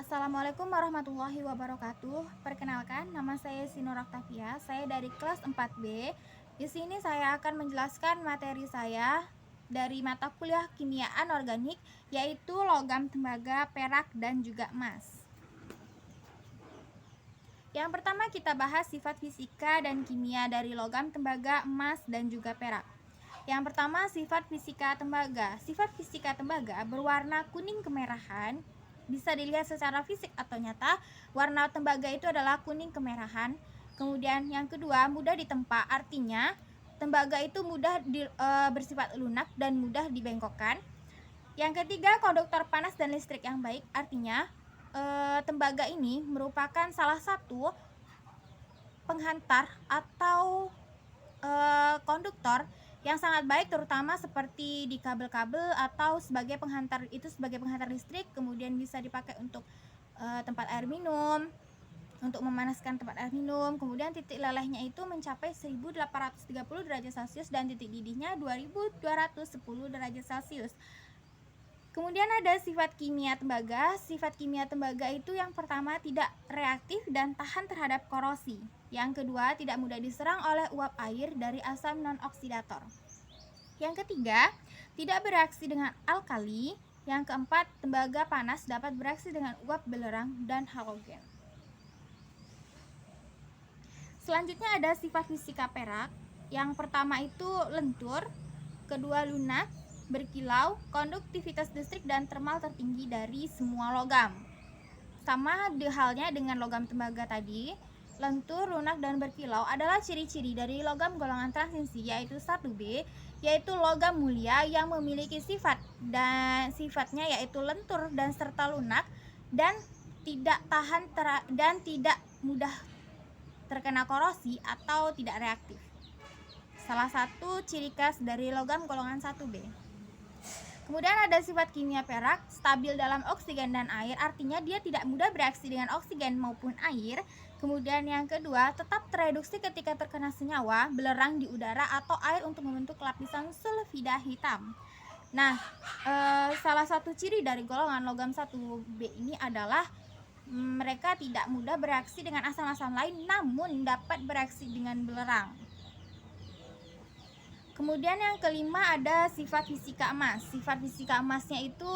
Assalamualaikum warahmatullahi wabarakatuh. Perkenalkan, nama saya Sinur Oktavia. Saya dari kelas 4B. Di sini saya akan menjelaskan materi saya dari mata kuliah kimia anorganik, yaitu logam tembaga, perak, dan juga emas. Yang pertama kita bahas sifat fisika dan kimia dari logam tembaga, emas, dan juga perak. Yang pertama, sifat fisika tembaga. Sifat fisika tembaga berwarna kuning kemerahan. Bisa dilihat secara fisik atau nyata, warna tembaga itu adalah kuning kemerahan. Kemudian yang kedua, mudah ditempa, artinya tembaga itu mudah bersifat lunak dan mudah dibengkokkan. Yang ketiga, konduktor panas dan listrik yang baik, artinya tembaga ini merupakan salah satu penghantar atau konduktor yang sangat baik, terutama seperti di kabel-kabel atau sebagai penghantar listrik. Kemudian bisa dipakai untuk tempat air minum, untuk memanaskan tempat air minum. Kemudian titik lelehnya itu mencapai 1830 derajat Celcius dan titik didihnya 2210 derajat Celcius. Kemudian ada sifat kimia tembaga. Sifat kimia tembaga itu yang pertama tidak reaktif dan tahan terhadap korosi. Yang kedua, tidak mudah diserang oleh uap air dari asam non-oksidator. Yang ketiga, tidak bereaksi dengan alkali. Yang keempat, tembaga panas dapat bereaksi dengan uap belerang dan halogen. Selanjutnya ada sifat fisika perak. Yang pertama itu lentur, kedua lunak, berkilau, konduktivitas listrik dan termal tertinggi dari semua logam. Sama halnya dengan logam tembaga tadi, lentur, lunak, dan berkilau adalah ciri-ciri dari logam golongan transisi, yaitu 1B, yaitu logam mulia yang memiliki sifatnya yaitu lentur dan serta lunak dan tidak tahan dan tidak mudah terkena korosi atau tidak reaktif. Salah satu ciri khas dari logam golongan 1B. Kemudian ada sifat kimia perak, stabil dalam oksigen dan air, artinya dia tidak mudah bereaksi dengan oksigen maupun air. Kemudian yang kedua, tetap tereduksi ketika terkena senyawa, belerang di udara atau air untuk membentuk lapisan sulfida hitam. Nah, salah satu ciri dari golongan logam 1B ini adalah mereka tidak mudah bereaksi dengan asam-asam lain, namun dapat bereaksi dengan belerang. Kemudian yang kelima ada sifat fisika emas. Sifat fisika emasnya itu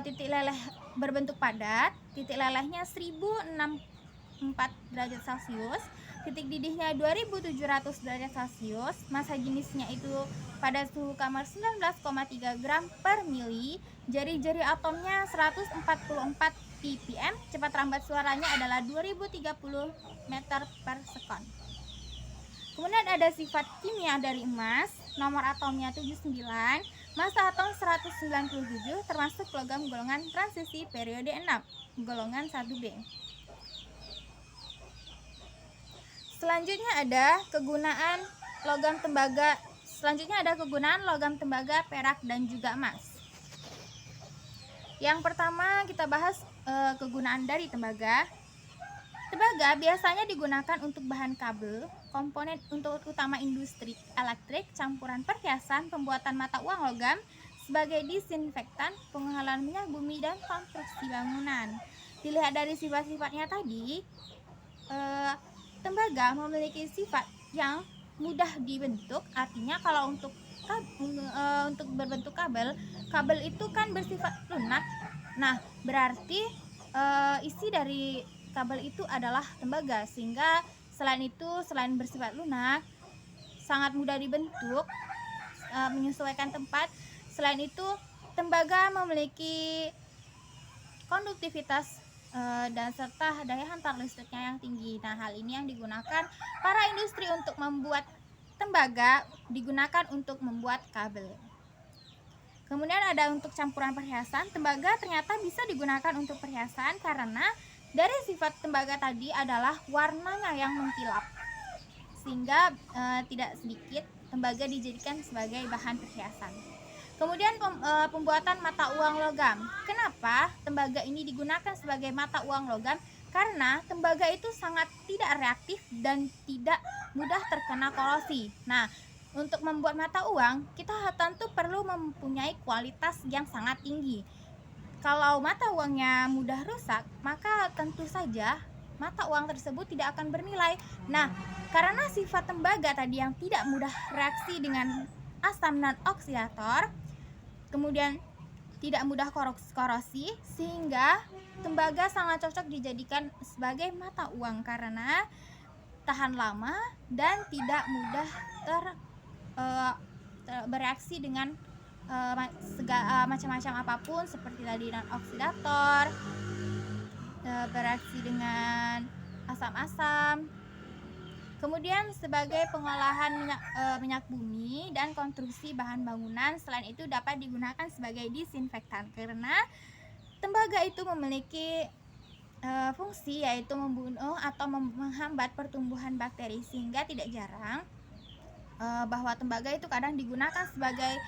titik leleh berbentuk padat, titik lelehnya 1064 derajat Celcius, titik didihnya 2700 derajat Celcius, massa jenisnya itu pada suhu kamar 19,3 gram per mili, jari-jari atomnya 144 ppm, cepat rambat suaranya adalah 2030 meter per sekon. Kemudian ada sifat kimia dari emas, nomor atomnya 79, massa atom 197, termasuk logam golongan transisi periode 6, golongan 1B. Selanjutnya ada kegunaan logam tembaga, perak, dan juga emas. Yang pertama kita bahas kegunaan dari tembaga. Tembaga biasanya digunakan untuk bahan kabel, komponen untuk utama industri elektrik, campuran perhiasan, pembuatan mata uang logam, sebagai disinfektan, penghalang minyak bumi, dan konstruksi bangunan. Dilihat dari sifat-sifatnya tadi, tembaga memiliki sifat yang mudah dibentuk, artinya kalau untuk berbentuk kabel itu kan bersifat lunak. Nah, berarti isi dari kabel itu adalah tembaga, sehingga selain bersifat lunak, sangat mudah dibentuk, menyesuaikan tempat. Selain itu, tembaga memiliki konduktivitas dan serta daya hantar listriknya yang tinggi. Nah, hal ini yang digunakan para industri untuk membuat tembaga, digunakan untuk membuat kabel. Kemudian ada untuk campuran perhiasan. Tembaga ternyata bisa digunakan untuk perhiasan karena dari sifat tembaga tadi adalah warnanya yang mengkilap, sehingga tidak sedikit tembaga dijadikan sebagai bahan perhiasan. Kemudian pembuatan mata uang logam. Kenapa tembaga ini digunakan sebagai mata uang logam? Karena tembaga itu sangat tidak reaktif dan tidak mudah terkena korosi. Nah, untuk membuat mata uang, kita tentu perlu mempunyai kualitas yang sangat tinggi. Kalau mata uangnya mudah rusak, maka tentu saja mata uang tersebut tidak akan bernilai. Nah, karena sifat tembaga tadi yang tidak mudah reaksi dengan asam non oksidator, kemudian tidak mudah korosi, sehingga tembaga sangat cocok dijadikan sebagai mata uang karena tahan lama dan tidak mudah bereaksi dengan macam-macam apapun seperti tadi non oksidator, bereaksi dengan asam-asam. Kemudian sebagai pengolahan minyak bumi dan konstruksi bahan bangunan, selain itu dapat digunakan sebagai disinfektan karena tembaga itu memiliki fungsi yaitu membunuh atau menghambat pertumbuhan bakteri, sehingga tidak jarang bahwa tembaga itu kadang digunakan sebagai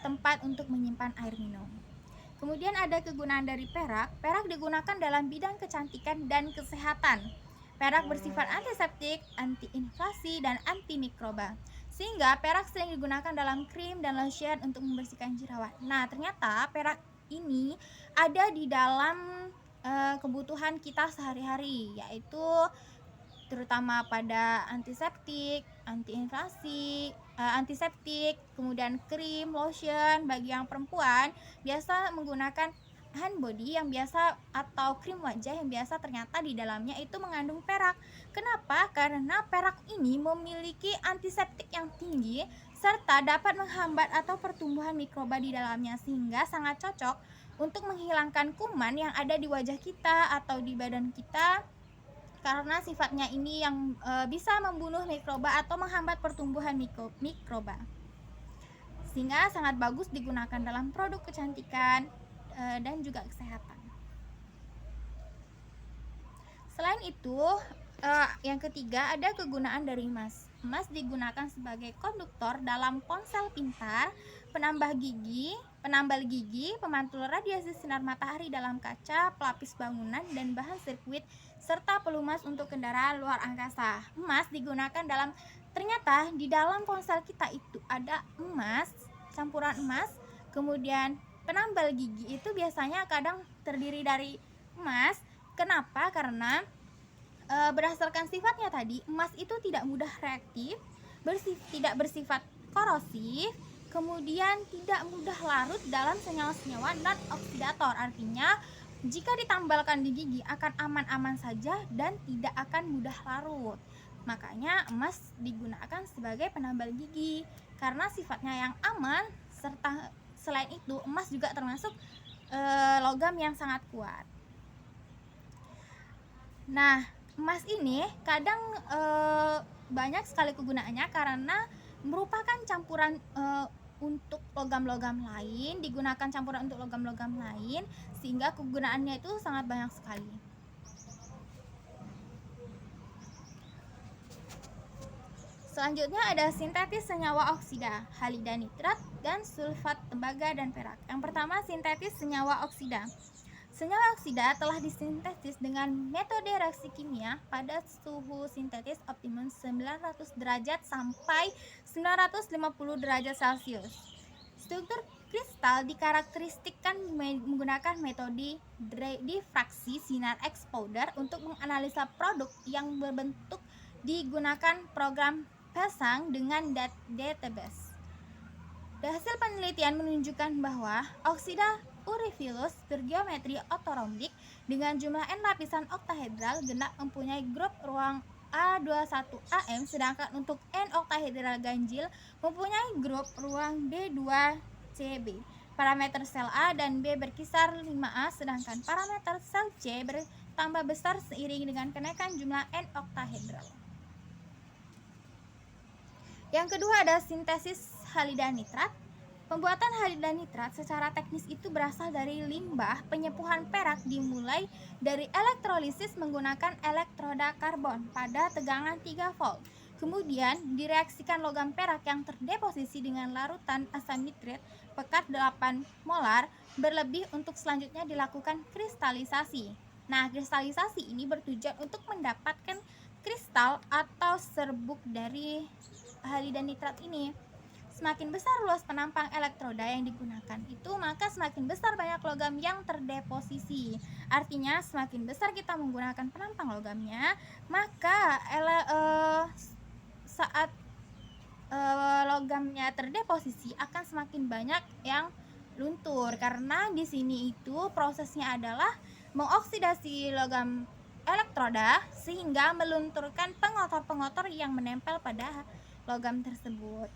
tempat untuk menyimpan air minum. Kemudian ada kegunaan dari perak. Perak digunakan dalam bidang kecantikan dan kesehatan. Perak bersifat antiseptik, antiinflasi, dan antimikroba. Sehingga perak sering digunakan dalam krim dan lotion untuk membersihkan jerawat. Nah, ternyata perak ini ada di dalam kebutuhan kita sehari-hari, yaitu terutama pada antiseptik, antiseptik, kemudian krim, lotion. Bagi yang perempuan biasa menggunakan hand body yang biasa atau krim wajah yang biasa ternyata di dalamnya itu mengandung perak. Kenapa? Karena perak ini memiliki antiseptik yang tinggi serta dapat menghambat atau pertumbuhan mikroba di dalamnya, sehingga sangat cocok untuk menghilangkan kuman yang ada di wajah kita atau di badan kita, karena sifatnya ini yang bisa membunuh mikroba atau menghambat pertumbuhan mikroba, sehingga sangat bagus digunakan dalam produk kecantikan dan juga kesehatan. Selain itu, yang ketiga ada kegunaan dari emas. Emas digunakan sebagai konduktor dalam ponsel pintar, penambal gigi, pemantul radiasi sinar matahari dalam kaca, pelapis bangunan, dan bahan sirkuit, serta pelumas untuk kendaraan luar angkasa. Emas digunakan ternyata di dalam ponsel kita itu ada emas, campuran emas, kemudian penambal gigi itu biasanya kadang terdiri dari emas. Kenapa? Karena berdasarkan sifatnya tadi, emas itu tidak mudah reaktif, tidak bersifat korosif, kemudian tidak mudah larut dalam senyawa-senyawa non oksidator. Artinya jika ditambalkan di gigi akan aman-aman saja dan tidak akan mudah larut. Makanya emas digunakan sebagai penambal gigi karena sifatnya yang aman, serta selain itu emas juga termasuk logam yang sangat kuat. Nah, emas ini kadang banyak sekali kegunaannya karena merupakan campuran untuk logam-logam lain, digunakan campuran untuk logam-logam lain, sehingga kegunaannya itu sangat banyak sekali. Selanjutnya ada sintetis senyawa oksida, halida nitrat, dan sulfat tembaga dan perak. Yang pertama, sintetis senyawa oksida. Senyawa oksida telah disintesis dengan metode reaksi kimia pada suhu sintetis optimum 900 derajat sampai 950 derajat Celcius. Struktur kristal dikarakteristikkan menggunakan metode difraksi sinar exposure untuk menganalisa produk yang berbentuk digunakan program pasang dengan database. Hasil penelitian menunjukkan bahwa oksida urifilus bergeometri ortorombik dengan jumlah N lapisan oktahedral genap mempunyai grup ruang A21AM, sedangkan untuk N oktahedral ganjil mempunyai grup ruang B2CB. Parameter sel A dan B berkisar 5A, sedangkan parameter sel C bertambah besar seiring dengan kenaikan jumlah N oktahedral. Yang kedua ada sintesis halida nitrat. Pembuatan halida nitrat secara teknis itu berasal dari limbah penyepuhan perak, dimulai dari elektrolisis menggunakan elektroda karbon pada tegangan 3 volt. Kemudian direaksikan logam perak yang terdeposisi dengan larutan asam nitrit pekat 8 molar berlebih untuk selanjutnya dilakukan kristalisasi. Nah, kristalisasi ini bertujuan untuk mendapatkan kristal atau serbuk dari halida nitrat ini. semakin besar luas penampang elektroda yang digunakan itu, maka semakin besar banyak logam yang terdeposisi. Artinya semakin besar kita menggunakan penampang logamnya, maka saat logamnya terdeposisi akan semakin banyak yang luntur, karena di sini itu prosesnya adalah mengoksidasi logam elektroda sehingga melunturkan pengotor-pengotor yang menempel pada logam tersebut.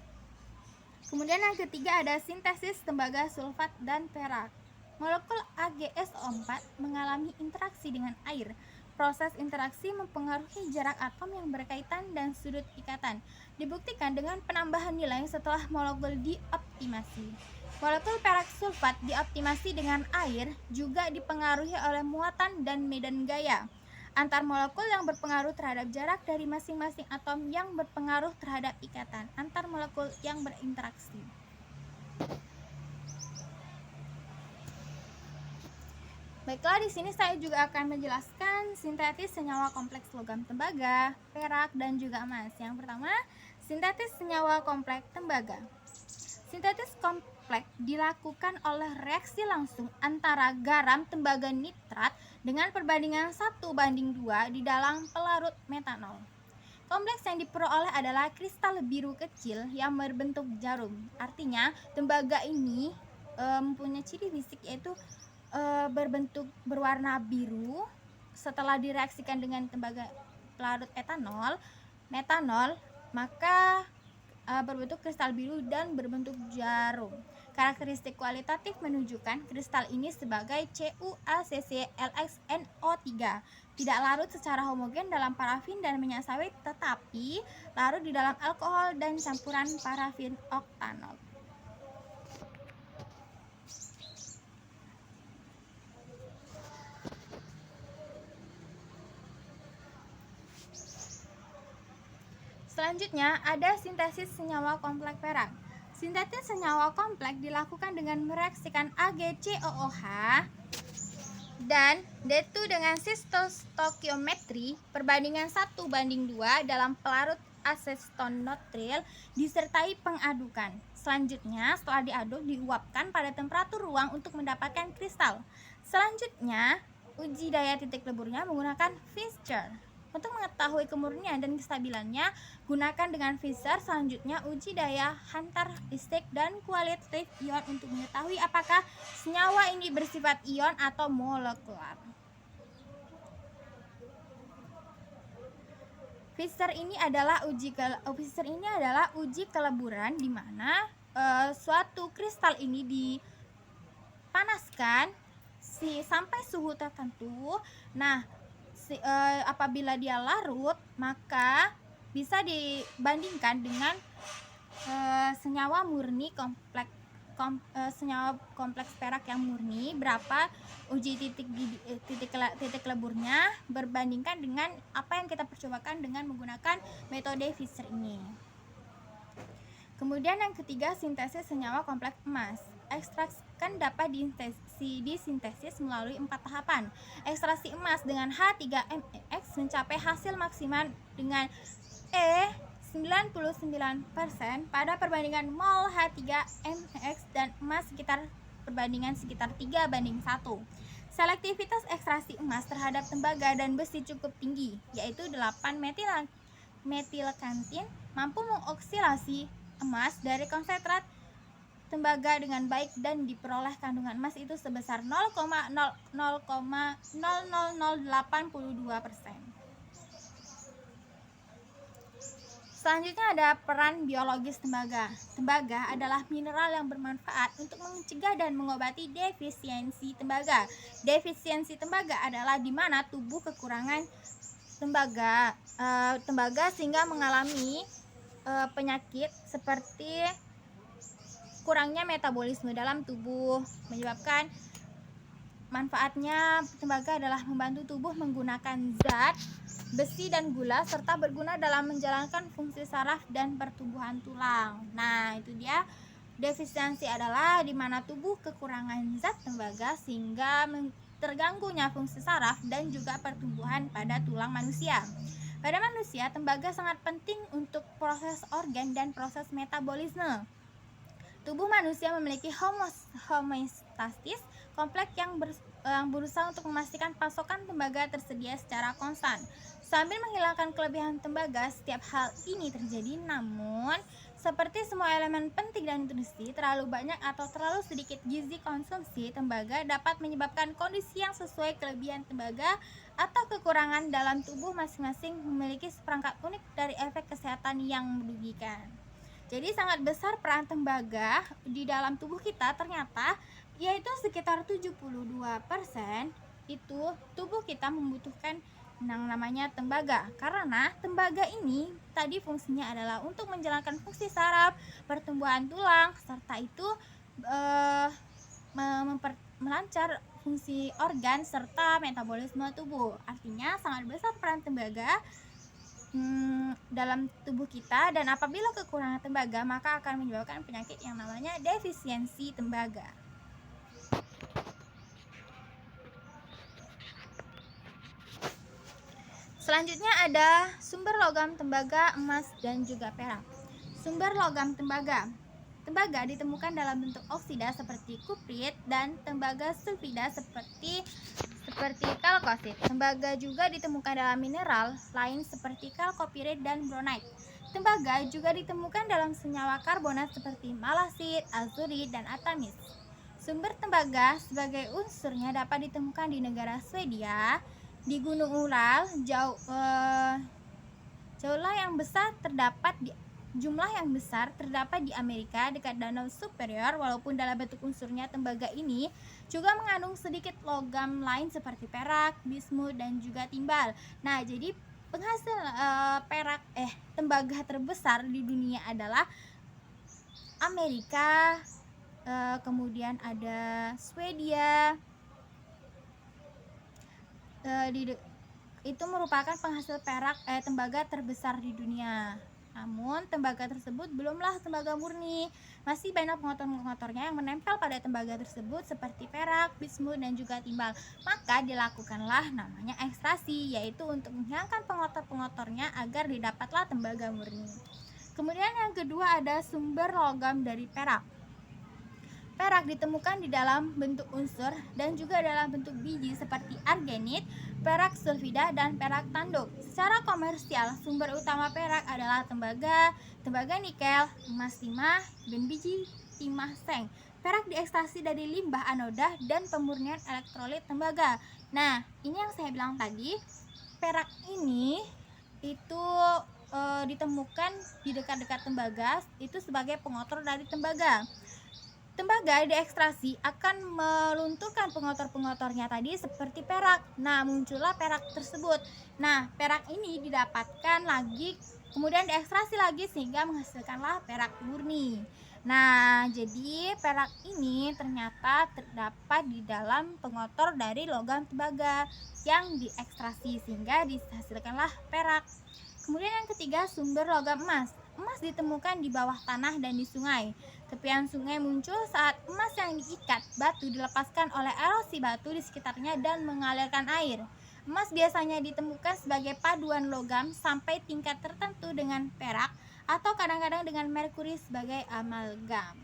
Kemudian yang ketiga ada sintesis tembaga sulfat dan perak. Molekul AgSO4 mengalami interaksi dengan air. Proses interaksi mempengaruhi jarak atom yang berkaitan dan sudut ikatan. Dibuktikan dengan penambahan nilai setelah molekul dioptimasi. Molekul perak sulfat dioptimasi dengan air juga dipengaruhi oleh muatan dan medan gaya antar molekul yang berpengaruh terhadap jarak dari masing-masing atom yang berpengaruh terhadap ikatan antar molekul yang berinteraksi. Baiklah, di sini saya juga akan menjelaskan sintetis senyawa kompleks logam tembaga, perak, dan juga emas. Yang pertama, sintetis senyawa kompleks tembaga. Sintetis kompleks dilakukan oleh reaksi langsung antara garam tembaga nitrat dengan perbandingan 1:2 di dalam pelarut metanol. Kompleks yang diperoleh adalah kristal biru kecil yang berbentuk jarum. Artinya, tembaga ini mempunyai ciri fisik yaitu berbentuk berwarna biru. Setelah direaksikan dengan tembaga pelarut metanol, maka berbentuk kristal biru dan berbentuk jarum. Karakteristik kualitatif menunjukkan kristal ini sebagai CuACClXNO3. Tidak larut secara homogen dalam parafin dan minyak sawit, tetapi larut di dalam alkohol dan campuran parafin oktanol. Selanjutnya ada sintesis senyawa kompleks perak. Sintesis senyawa kompleks dilakukan dengan mereaksikan AgCOOH dan D2 dengan sistostokiometri perbandingan 1:2 dalam pelarut asetonitrile disertai pengadukan. Selanjutnya, setelah diaduk, diuapkan pada temperatur ruang untuk mendapatkan kristal. Selanjutnya, uji daya titik leburnya menggunakan Fischer. Untuk mengetahui kemurnian dan kestabilannya, gunakan dengan Fischer. Selanjutnya, uji daya hantar listrik dan kualitatif ion untuk mengetahui apakah senyawa ini bersifat ion atau molekular. Fischer ini adalah uji keleburan di mana suatu kristal ini dipanaskan sampai suhu tertentu. Nah, apabila dia larut, maka bisa dibandingkan dengan senyawa murni senyawa kompleks perak yang murni, berapa uji titik leburnya berbandingkan dengan apa yang kita percobakan dengan menggunakan metode Fischer ini. Kemudian yang ketiga, sintesis senyawa kompleks emas. Ekstraksi dapat disintesis melalui 4 tahapan. Ekstraksi emas dengan H3MeX mencapai hasil maksimal dengan 99% pada perbandingan mol H3MeX dan emas perbandingan sekitar 3:1. Selektivitas ekstraksi emas terhadap tembaga dan besi cukup tinggi, yaitu 8-metilkantin, mampu mengoksidasi emas dari konsentrat tembaga dengan baik dan diperoleh kandungan emas itu sebesar 0,0000082%. Selanjutnya ada peran biologis tembaga. Tembaga adalah mineral yang bermanfaat untuk mencegah dan mengobati defisiensi tembaga. Defisiensi tembaga adalah di mana tubuh kekurangan tembaga sehingga mengalami penyakit seperti kurangnya metabolisme dalam tubuh. Menyebabkan manfaatnya tembaga adalah membantu tubuh menggunakan zat besi dan gula serta berguna dalam menjalankan fungsi saraf dan pertumbuhan tulang. Nah, itu dia, defisiensi adalah di mana tubuh kekurangan zat tembaga sehingga terganggunya fungsi saraf dan juga pertumbuhan pada tulang manusia. Pada manusia, tembaga sangat penting untuk proses organ dan proses metabolisme. Tubuh manusia memiliki homeostasis kompleks yang berusaha untuk memastikan pasokan tembaga tersedia secara konstan. Sambil menghilangkan kelebihan tembaga, setiap hal ini terjadi, namun seperti semua elemen penting dan nutrisi, terlalu banyak atau terlalu sedikit gizi konsumsi tembaga dapat menyebabkan kondisi yang sesuai kelebihan tembaga atau kekurangan dalam tubuh masing-masing memiliki seperangkat unik dari efek kesehatan yang merugikan. Jadi sangat besar peran tembaga di dalam tubuh kita ternyata, yaitu sekitar 72% itu tubuh kita membutuhkan yang namanya tembaga, karena tembaga ini tadi fungsinya adalah untuk menjalankan fungsi saraf, pertumbuhan tulang, serta itu melancar fungsi organ serta metabolisme tubuh. Artinya sangat besar peran tembaga dalam tubuh kita, dan apabila kekurangan tembaga maka akan menyebabkan penyakit yang namanya defisiensi tembaga. Selanjutnya ada sumber logam tembaga, emas dan juga perak. Sumber logam tembaga. Tembaga ditemukan dalam bentuk oksida seperti kuprit dan tembaga sulfida seperti kalkosit. Tembaga juga ditemukan dalam mineral lain seperti kalkopirit dan bronite. Tembaga juga ditemukan dalam senyawa karbonat seperti malasit, azurit, dan atamis. Sumber tembaga sebagai unsurnya dapat ditemukan di negara Swedia, di Gunung Ural, jumlah yang besar terdapat di Amerika dekat Danau Superior. Walaupun dalam bentuk unsurnya tembaga ini juga mengandung sedikit logam lain seperti perak, bismut, dan juga timbal. Nah, jadi penghasil tembaga terbesar di dunia adalah Amerika, kemudian ada Swedia. Itu merupakan penghasil tembaga terbesar di dunia. Namun tembaga tersebut belumlah tembaga murni. Masih banyak pengotor-pengotornya yang menempel pada tembaga tersebut seperti perak, bismut, dan juga timbal. Maka dilakukanlah namanya ekstraksi, yaitu untuk menghilangkan pengotor-pengotornya agar didapatlah tembaga murni. Kemudian yang kedua ada sumber logam dari perak. Perak ditemukan di dalam bentuk unsur dan juga dalam bentuk biji seperti argenit, perak sulfida, dan perak tanduk. Secara komersial, sumber utama perak adalah tembaga nikel, emas timah, dan biji timah seng. Perak diekstraksi dari limbah anoda dan pemurnian elektrolit tembaga. Nah, ini yang saya bilang tadi, perak ini itu ditemukan di dekat-dekat tembaga itu sebagai pengotor dari tembaga. Tembaga diekstraksi akan melunturkan pengotor-pengotornya tadi seperti perak. Nah, muncullah perak tersebut. Nah, perak ini didapatkan lagi, kemudian diekstraksi lagi sehingga menghasilkanlah perak murni. Nah, jadi perak ini ternyata terdapat di dalam pengotor dari logam tembaga yang diekstraksi sehingga dihasilkanlah perak. Kemudian yang ketiga, sumber logam emas. Emas ditemukan di bawah tanah dan di sungai. Tepian sungai muncul saat emas yang diikat batu dilepaskan oleh erosi batu di sekitarnya dan mengalirkan air. Emas biasanya ditemukan sebagai paduan logam sampai tingkat tertentu dengan perak atau kadang-kadang dengan merkuri sebagai amalgam.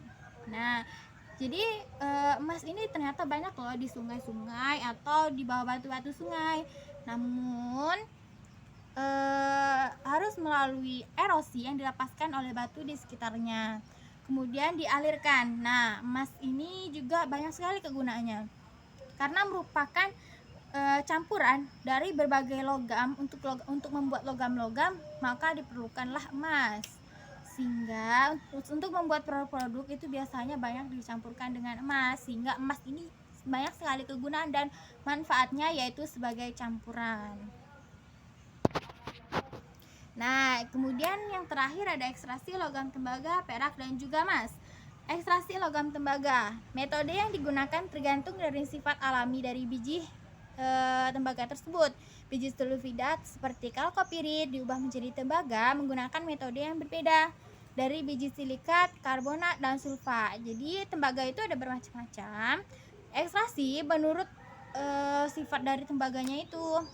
Nah, jadi emas ini ternyata banyak loh di sungai-sungai atau di bawah batu-batu sungai. Namun harus melalui erosi yang dilepaskan oleh batu di sekitarnya, kemudian dialirkan. Nah, emas ini juga banyak sekali kegunaannya karena merupakan campuran dari berbagai logam. Untuk membuat logam-logam maka diperlukanlah emas, sehingga untuk membuat produk-produk itu biasanya banyak dicampurkan dengan emas, sehingga emas ini banyak sekali kegunaan dan manfaatnya, yaitu sebagai campuran. Nah, kemudian yang terakhir ada ekstraksi logam tembaga, perak, dan juga emas. Ekstraksi logam tembaga. Metode yang digunakan tergantung dari sifat alami dari biji tembaga tersebut. Biji sulfida seperti kalkopirit diubah menjadi tembaga menggunakan metode yang berbeda dari biji silikat, karbonat, dan sulfa. Jadi tembaga itu ada bermacam-macam. Ekstraksi menurut sifat dari tembaganya itu.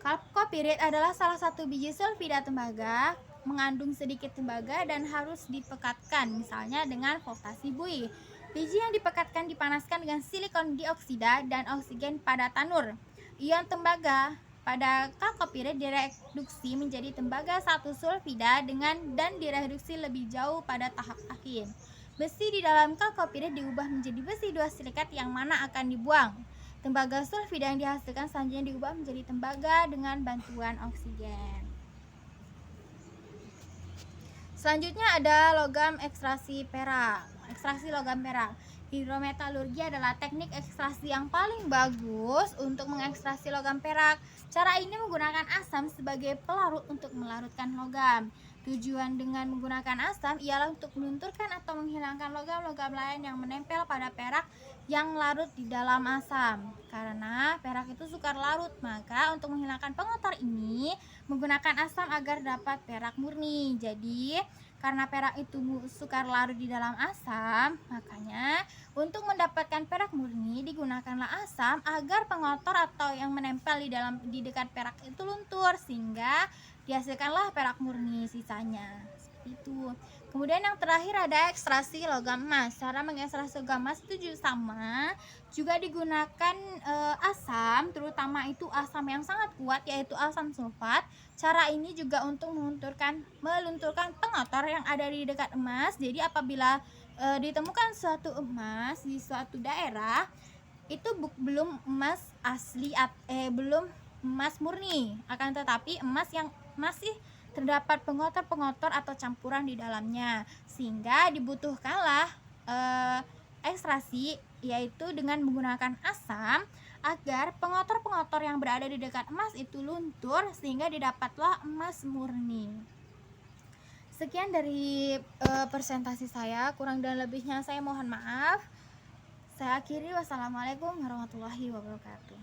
Kalkopirit adalah salah satu biji sulfida tembaga. mengandung sedikit tembaga dan harus dipekatkan, misalnya dengan voltasi buih. Biji yang dipekatkan dipanaskan dengan silikon dioksida dan oksigen pada tanur. Ion tembaga pada kalkopirit direduksi menjadi tembaga 1 sulfida dan direduksi lebih jauh pada tahap akhir. Besi di dalam kalkopirit diubah menjadi besi 2 silikat yang mana akan dibuang. Tembaga sulfida yang dihasilkan selanjutnya diubah menjadi tembaga dengan bantuan oksigen. Selanjutnya ada logam ekstraksi perak. Ekstraksi logam perak. Hidrometalurgi adalah teknik ekstraksi yang paling bagus untuk mengekstraksi logam perak. Cara ini menggunakan asam sebagai pelarut untuk melarutkan logam. Tujuan dengan menggunakan asam ialah untuk melunturkan atau menghilangkan logam-logam lain yang menempel pada perak yang larut di dalam asam. Karena perak itu sukar larut, maka untuk menghilangkan pengotor ini menggunakan asam agar dapat perak murni. Jadi, karena perak itu sukar larut di dalam asam, makanya untuk mendapatkan perak murni digunakanlah asam agar pengotor atau yang menempel di dekat perak itu luntur sehingga dihasilkanlah perak murni sisanya. Seperti itu. Kemudian yang terakhir ada ekstraksi logam emas. Cara mengekstraksi logam emas itu sama, juga digunakan asam, terutama itu asam yang sangat kuat yaitu asam sulfat. Cara ini juga untuk melunturkan pengotor yang ada di dekat emas. Jadi apabila ditemukan suatu emas di suatu daerah, itu belum emas asli, belum emas murni, akan tetapi emas yang masih terdapat pengotor-pengotor atau campuran di dalamnya, sehingga dibutuhkanlah ekstraksi, yaitu dengan menggunakan asam agar pengotor-pengotor yang berada di dekat emas itu luntur sehingga didapatlah emas murni. Sekian dari presentasi saya, kurang dan lebihnya saya mohon maaf. Saya akhiri, wassalamualaikum warahmatullahi wabarakatuh.